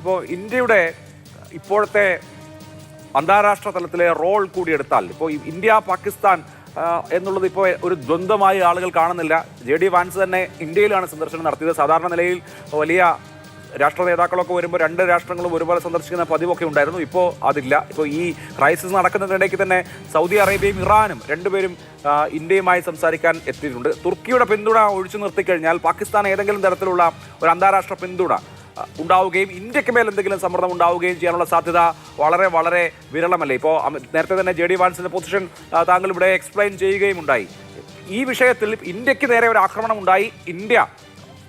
ഇപ്പോൾ ഇന്ത്യയുടെ ഇപ്പോഴത്തെ അന്താരാഷ്ട്ര തലത്തിലെ റോൾ കൂടി എടുത്താൽ ഇപ്പോൾ ഇന്ത്യ പാകിസ്ഥാൻ എന്നുള്ളത് ഇപ്പോൾ ഒരു ദ്വന്ദ്വമായി ആളുകൾ കാണുന്നില്ല. JD വാൻസ് തന്നെ ഇന്ത്യയിലാണ് സന്ദർശനം നടത്തിയത്. സാധാരണ നിലയിൽ വലിയ രാഷ്ട്ര നേതാക്കളൊക്കെ വരുമ്പോൾ രണ്ട് രാഷ്ട്രങ്ങളും ഒരുപോലെ സന്ദർശിക്കുന്ന പതിവൊക്കെ ഉണ്ടായിരുന്നു. ഇപ്പോൾ അതില്ല. ഇപ്പോൾ ഈ ക്രൈസിസ് നടക്കുന്നതിനിടയ്ക്ക് തന്നെ സൗദി അറേബ്യയും ഇറാനും രണ്ടുപേരും ഇന്ത്യയുമായി സംസാരിക്കാൻ എത്തിയിട്ടുണ്ട്. തുർക്കിയുടെ പിന്തുണ ഒഴിച്ചു നിർത്തിക്കഴിഞ്ഞാൽ പാകിസ്ഥാൻ ഏതെങ്കിലും തരത്തിലുള്ള ഒരു അന്താരാഷ്ട്ര പിന്തുണ ഉണ്ടാവുകയും ഇന്ത്യക്ക് മേൽ എന്തെങ്കിലും സമ്മർദ്ദം ഉണ്ടാവുകയും ചെയ്യാനുള്ള സാധ്യത വളരെ വളരെ വിരളമല്ലേ. ഇപ്പോൾ നേരത്തെ തന്നെ JD വാൻസിന്റെ പൊസിഷൻ താങ്കൾ ഇവിടെ എക്സ്പ്ലെയിൻ ചെയ്യുകയും ഉണ്ടായി. ഈ വിഷയത്തിൽ ഇന്ത്യക്ക് നേരെ ഒരു ആക്രമണം ഉണ്ടായി, ഇന്ത്യ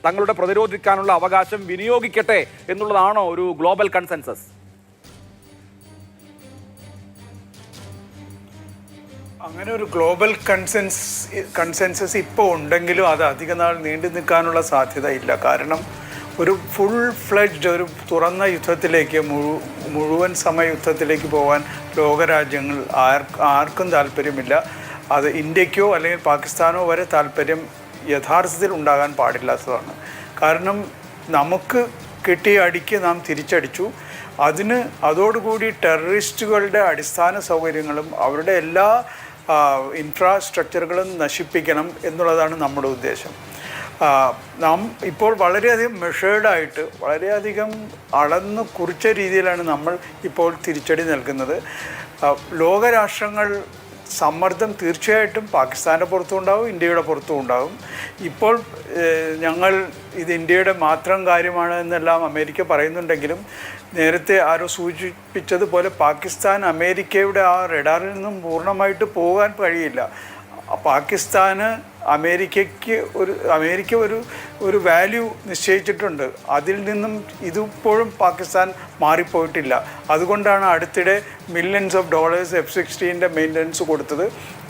തങ്ങളുടെ പ്രതിരോധിക്കാനുള്ള അവകാശം വിനിയോഗിക്കട്ടെ എന്നുള്ളതാണോ ഒരു ഗ്ലോബൽ കൺസെൻസസ്? അങ്ങനെ ഒരു ഗ്ലോബൽ കൺസെൻസസ് ഇപ്പോൾ ഉണ്ടെങ്കിലും അത് അധിക നാൾ നീണ്ടു നിൽക്കാനുള്ള സാധ്യത ഇല്ല. കാരണം ഒരു ഫുൾ ഫ്ലെഡ്ജ്ഡ് ഒരു തുറന്ന യുദ്ധത്തിലേക്ക് മുഴുവൻ സമയ യുദ്ധത്തിലേക്ക് പോകാൻ ലോകരാജ്യങ്ങൾ ആർക്കും താല്പര്യമില്ല. അത് ഇന്ത്യക്കോ അല്ലെങ്കിൽ പാകിസ്ഥാനോ വരെ താല്പര്യം യഥാർത്ഥത്തിൽ ഉണ്ടാകാൻ പാടില്ലാത്തതാണ്. കാരണം നമുക്ക് കിട്ടിയ അടിക്ക് നാം തിരിച്ചടിച്ചു. അതോടുകൂടി ടെററിസ്റ്റുകളുടെ അടിസ്ഥാന സൗകര്യങ്ങളും അവരുടെ എല്ലാ ഇൻഫ്രാസ്ട്രക്ചറുകളും നശിപ്പിക്കണം എന്നുള്ളതാണ് നമ്മുടെ ഉദ്ദേശം. നാം ഇപ്പോൾ വളരെയധികം മെഷേർഡായിട്ട് വളരെയധികം അളന്ന് കുറിച്ച രീതിയിലാണ് നമ്മൾ ഇപ്പോൾ തിരിച്ചടി നൽകുന്നത്. ലോകരാഷ്ട്രങ്ങൾ സമ്മർദ്ദം തീർച്ചയായിട്ടും പാകിസ്ഥാൻ്റെ പുറത്തും ഉണ്ടാവും, ഇന്ത്യയുടെ പുറത്തും ഉണ്ടാവും. ഇപ്പോൾ ഇത് ഇന്ത്യയുടെ മാത്രം കാര്യമാണ് എന്നെല്ലാം അമേരിക്ക പറയുന്നുണ്ടെങ്കിലും നേരത്തെ ആരോ സൂചിപ്പിച്ചതുപോലെ പാകിസ്ഥാൻ അമേരിക്കയുടെ ആ റഡാറിൽ നിന്നും പൂർണ്ണമായിട്ട് പോകാൻ കഴിയില്ല. പാകിസ്ഥാന് അമേരിക്ക ഒരു വാല്യൂ നിശ്ചയിച്ചിട്ടുണ്ട്. അതിൽ നിന്നും ഇതിപ്പോഴും പാകിസ്ഥാൻ മാറിപ്പോയിട്ടില്ല. അതുകൊണ്ടാണ് അടുത്തിടെ millions of dollars F-16 maintenance കൊടുത്തത്.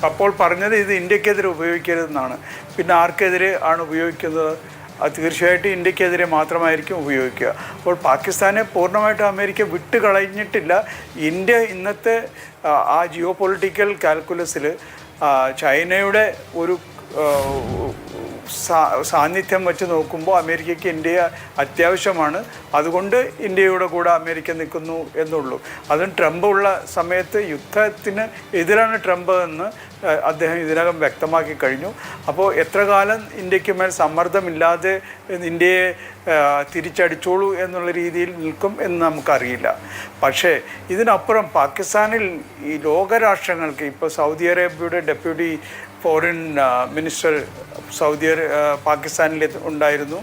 അപ്പോൾ പറഞ്ഞത് ഇത് ഇന്ത്യക്കെതിരെ ഉപയോഗിക്കരുതെന്നാണ്. പിന്നെ ആർക്കെതിരെ ആണ് ഉപയോഗിക്കുന്നത്? അത് തീർച്ചയായിട്ടും ഇന്ത്യക്കെതിരെ മാത്രമായിരിക്കും ഉപയോഗിക്കുക. അപ്പോൾ പാകിസ്ഥാനെ പൂർണ്ണമായിട്ടും അമേരിക്ക വിട്ടുകളഞ്ഞിട്ടില്ല. ഇന്ത്യ ഇന്നത്തെ ആ ജിയോ പൊളിറ്റിക്കൽ കാൽക്കുലസിൽ ചൈനയുടെ ഒരു സാന്നിധ്യം വെച്ച് നോക്കുമ്പോൾ അമേരിക്കയ്ക്ക് ഇന്ത്യയെ അത്യാവശ്യമാണ്. അതുകൊണ്ട് ഇന്ത്യയുടെ കൂടെ അമേരിക്ക നിൽക്കുന്നു എന്നുള്ളൂ. അതും ട്രംപ് ഉള്ള സമയത്ത് യുദ്ധത്തിന് എതിരാണ് ട്രംപ് എന്ന് അദ്ദേഹം ഇതിനകം വ്യക്തമാക്കി കഴിഞ്ഞു. അപ്പോൾ എത്ര കാലം ഇന്ത്യക്ക് മേൽ സമ്മർദ്ദമില്ലാതെ ഇന്ത്യയെ തിരിച്ചടിച്ചോളൂ എന്നുള്ള രീതിയിൽ നിൽക്കും എന്ന് നമുക്കറിയില്ല. പക്ഷേ ഇതിനപ്പുറം പാകിസ്ഥാനിൽ ഈ ലോകരാഷ്ട്രങ്ങൾക്ക് ഇപ്പോൾ സൗദി അറേബ്യയുടെ ഡെപ്യൂട്ടി ഫോറിൻ മിനിസ്റ്റർ പാകിസ്ഥാനിൽ ഉണ്ടായിരുന്നു,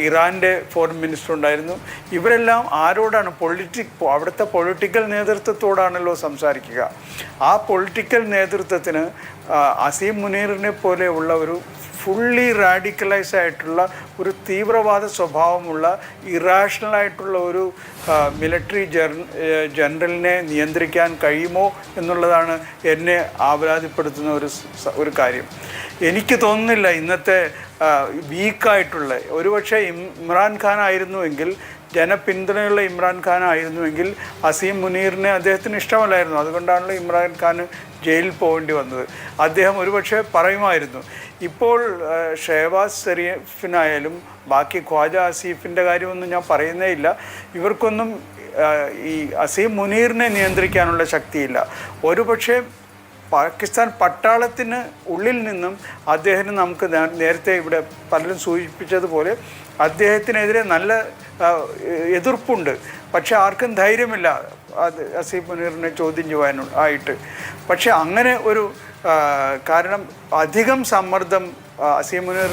ഇറാൻ്റെ ഫോറിൻ മിനിസ്റ്റർ ഉണ്ടായിരുന്നു. ഇവരെല്ലാം ആരോടാണ്? അവിടുത്തെ പൊളിറ്റിക്കൽ നേതൃത്വത്തോടാണല്ലോ സംസാരിക്കുക. ആ പൊളിറ്റിക്കൽ നേതൃത്വത്തിന് അസീം മുനീറിനെ പോലെയുള്ള ഒരു ഫുള്ളി റാഡിക്കലൈസ് ആയിട്ടുള്ള ഒരു തീവ്രവാദ സ്വഭാവമുള്ള ഇറാഷണലായിട്ടുള്ള ഒരു മിലിറ്ററി ജനറലിനെ നിയന്ത്രിക്കാൻ കഴിയുമോ എന്നുള്ളതാണ് എന്നെ ആവലാതിപ്പെടുത്തുന്ന ഒരു കാര്യം. എനിക്ക് തോന്നുന്നില്ല ഇന്നത്തെ വീക്കായിട്ടുള്ള, ഒരുപക്ഷെ ഇമ്രാൻഖാൻ ആയിരുന്നുവെങ്കിൽ, ജനപിന്തുണയുള്ള ഇമ്രാൻഖാൻ ആയിരുന്നുവെങ്കിൽ അസീം മുനീറിനെ അദ്ദേഹത്തിന് ഇഷ്ടമല്ലായിരുന്നു. അതുകൊണ്ടാണല്ലോ ഇമ്രാൻഖാൻ ജയിലിൽ പോകേണ്ടി വന്നത്. അദ്ദേഹം ഒരുപക്ഷെ പറയുമായിരുന്നു. ഇപ്പോൾ ഷെഹബാസ് ഷെരീഫിനായാലും ബാക്കി ഖ്വാജ ആസിഫിൻ്റെ കാര്യമൊന്നും ഞാൻ പറയുന്നേ ഇല്ല. ഇവർക്കൊന്നും ഈ അസീം മുനീറിനെ നിയന്ത്രിക്കാനുള്ള ശക്തിയില്ല. ഒരുപക്ഷെ പാകിസ്ഥാൻ പട്ടാളത്തിന് ഉള്ളിൽ നിന്നും അദ്ദേഹത്തിന് നമുക്ക് നേരത്തെ ഇവിടെ പലരും സൂചിപ്പിച്ചതുപോലെ അദ്ദേഹത്തിനെതിരെ നല്ല എതിർപ്പുണ്ട്. പക്ഷെ ആർക്കും ധൈര്യമില്ല അസീം മുനീറിനെ ചോദ്യം ചെയ്യാനായിട്ട്. പക്ഷെ അങ്ങനെ ഒരു കാരണം അധികം സമ്മർദ്ദം അസീം മുനീർ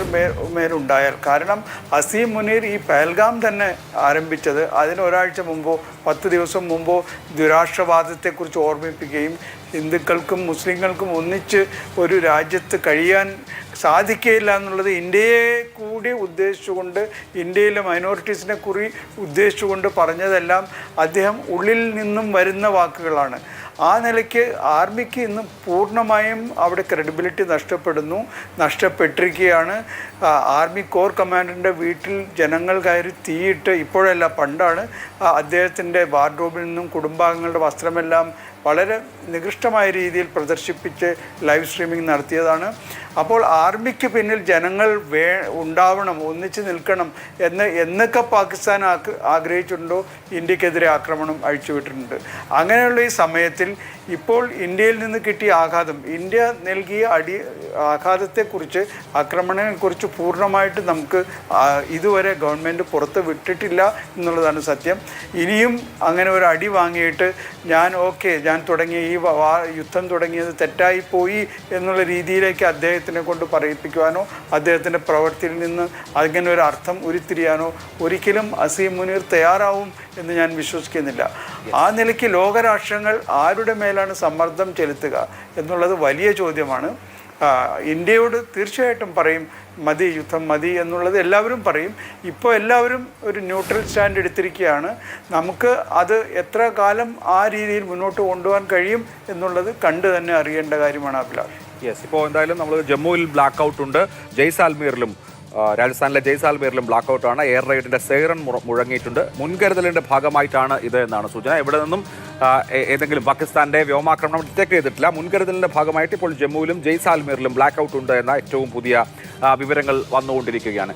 മേലുണ്ടായാൽ, കാരണം അസീം മുനീർ ഈ പഹൽഗാം തന്നെ ആരംഭിച്ചത് അതിന് ഒരാഴ്ച മുമ്പോ 10 ദിവസം മുമ്പോ ദുരാഷ്ട്രവാദത്തെക്കുറിച്ച് ഓർമ്മിപ്പിക്കുകയും ഹിന്ദുക്കൾക്കും മുസ്ലിങ്ങൾക്കും ഒന്നിച്ച് ഒരു രാജ്യത്ത് കഴിയാൻ സാധിക്കുകയില്ല എന്നുള്ളത് ഇന്ത്യയെ കൂടി ഉദ്ദേശിച്ചുകൊണ്ട്, ഇന്ത്യയിലെ മൈനോറിറ്റീസിനെ കൂടി ഉദ്ദേശിച്ചുകൊണ്ട് പറഞ്ഞതെല്ലാം അദ്ദേഹം ഉള്ളിൽ നിന്നും വരുന്ന വാക്കുകളാണ്. ആ നിലയ്ക്ക് ആർമിക്ക് ഇന്ന് പൂർണ്ണമായും അവിടെ ക്രെഡിബിലിറ്റി നഷ്ടപ്പെട്ടിരിക്കുകയാണ്. ആർമി കോർ കമാൻഡറിൻ്റെ വീട്ടിൽ ജനങ്ങൾ കയറി തീയിട്ട്, ഇപ്പോഴല്ല പണ്ടാണ്, അദ്ദേഹത്തിൻ്റെ വാർഡ്രോബിൽ നിന്നും കുടുംബാംഗങ്ങളുടെ വസ്ത്രമെല്ലാം വളരെ നികൃഷ്ടമായ രീതിയിൽ പ്രദർശിപ്പിച്ച് ലൈവ് സ്ട്രീമിംഗ് നടത്തിയതാണ്. അപ്പോൾ ആർമിക്ക് പിന്നിൽ ജനങ്ങൾ ഉണ്ടാവണം, ഒന്നിച്ച് നിൽക്കണം എന്നൊക്കെ പാകിസ്ഥാൻ ആഗ്രഹിച്ചിട്ടുണ്ടോ ഇന്ത്യക്കെതിരെ ആക്രമണം അഴിച്ചുവിട്ടിട്ടുണ്ട്. അങ്ങനെയുള്ള ഈ സമയത്തിൽ ഇപ്പോൾ ഇന്ത്യയിൽ നിന്ന് കിട്ടിയ ആഘാതം, ഇന്ത്യ നൽകിയ ആഘാതത്തെക്കുറിച്ച്, ആക്രമണത്തെക്കുറിച്ച് പൂർണ്ണമായിട്ട് നമുക്ക് ഇതുവരെ ഗവൺമെൻറ് പുറത്ത് വിട്ടിട്ടില്ല എന്നുള്ളതാണ് സത്യം. ഇനിയും അങ്ങനെ ഒരു അടി വാങ്ങിയിട്ട് ഞാൻ തുടങ്ങിയ ഈ യുദ്ധം തുടങ്ങിയത് തെറ്റായി പോയി എന്നുള്ള രീതിയിലേക്ക് അദ്ദേഹത്തിനെ കൊണ്ട് പറയിപ്പിക്കുവാനോ അദ്ദേഹത്തിൻ്റെ പ്രവൃത്തിയിൽ നിന്ന് അങ്ങനെ ഒരു അർത്ഥം ഉരുത്തിരിയാനോ ഒരിക്കലും അസീം മുനീർ തയ്യാറാവും എന്ന് ഞാൻ വിശ്വസിക്കുന്നില്ല. ആ നിലയ്ക്ക് ലോകരാഷ്ട്രങ്ങൾ ആരുടെ മേലാണ് സമ്മർദ്ദം ചെലുത്തുക എന്നുള്ളത് വലിയ ചോദ്യമാണ്. ഇന്ത്യയോട് തീർച്ചയായിട്ടും പറയും മതി, യുദ്ധം മതി എന്നുള്ളത് എല്ലാവരും പറയും. ഇപ്പോൾ എല്ലാവരും ഒരു ന്യൂട്രൽ സ്റ്റാൻഡ് എടുത്തിരിക്കുകയാണ്. നമുക്ക് അത് എത്ര കാലം ആ രീതിയിൽ മുന്നോട്ട് കൊണ്ടുപോകാൻ കഴിയും എന്നുള്ളത് കണ്ടു തന്നെ അറിയേണ്ട കാര്യമാണ് അഭിലാഷ്. യെസ്, ഇപ്പോൾ എന്തായാലും നമ്മൾ ജമ്മുവിൽ ബ്ലാക്ക് ഔട്ട് ഉണ്ട്, ജയ്സാൽമീറിലും രാജസ്ഥാനിലെ ജയ്സാൽമീറിലും ബ്ലാക്ക് ഔട്ടാണ്. എയർ റൈഡിന്റെ സൈറൺ മുഴങ്ങിയിട്ടുണ്ട്. മുൻകരുതലിന്റെ ഭാഗമായിട്ടാണ് ഇത് എന്നാണ് സൂചന. ഇവിടെ നിന്നും ഏതെങ്കിലും പാകിസ്ഥാന്റെ വ്യോമാക്രമണം ഡിറ്റക്ട് ചെയ്തിട്ടില്ല. മുൻകരുതലിന്റെ ഭാഗമായിട്ട് ഇപ്പോൾ ജമ്മുവിലും ജയ്സാൽമീറിലും ബ്ലാക്ക് ഔട്ട് ഉണ്ട് എന്ന ഏറ്റവും പുതിയ വിവരങ്ങൾ വന്നുകൊണ്ടിരിക്കുകയാണ്.